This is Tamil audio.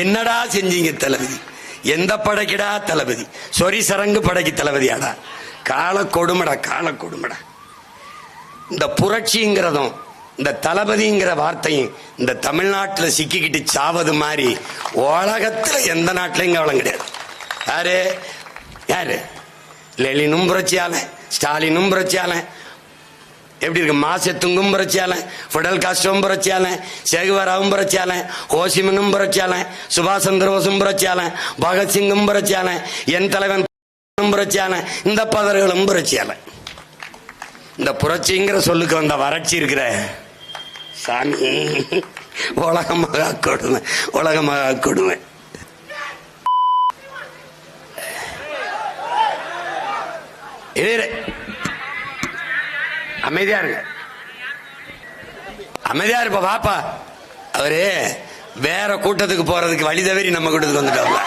என்னடா செஞ்சீங்க தளபதி? எந்த படைக்குடா தளபதி? சொரி சரங்கு படைக்கு தளபதியாடா? கால கொடுமடா, கால கொடுமடா. இந்த புரட்சிங்கிறதும் இந்த தளபதிங்கிற வார்த்தையும் இந்த தமிழ்நாட்டில் சிக்கிக்கிட்டு சாவது மாதிரி உலகத்துல எந்த நாட்டிலையும் கவலம் கிடையாது. யாரு யாரு? லெனினும் புரட்சியாளன், ஸ்டாலினும் புரட்சியாளன், எப்படி இருக்கு? மாசத்துங்கும் புரட்சியாளன், பிடல் காஸ்ட்ரோவும் புரட்சியாளன், சேகுவராவும் புரட்சியாளன், ஹோசிமினும் புரட்சியாளன், சுபாஷ் சந்திர போஸும் புரட்சியாளன், பகத்சிங்கும் புரட்சியாளன், என் தலைவன் புரட்சியாளன், இந்த பதர்களும் புரட்சியாளன். இந்த புரட்சிங்கிற சொல்லுக்கு வந்த வறட்சி இருக்கிற சாமி உலகமாக கொடுமை, உலகமாக கொடுமை. அமைதியா இருங்க, அமைதியா இருப்ப பாப்பா. அவரு வேற கூட்டத்துக்கு போறதுக்கு வழி தவறி நம்ம கூட்டத்துக்கு வந்துட்டோம்ல.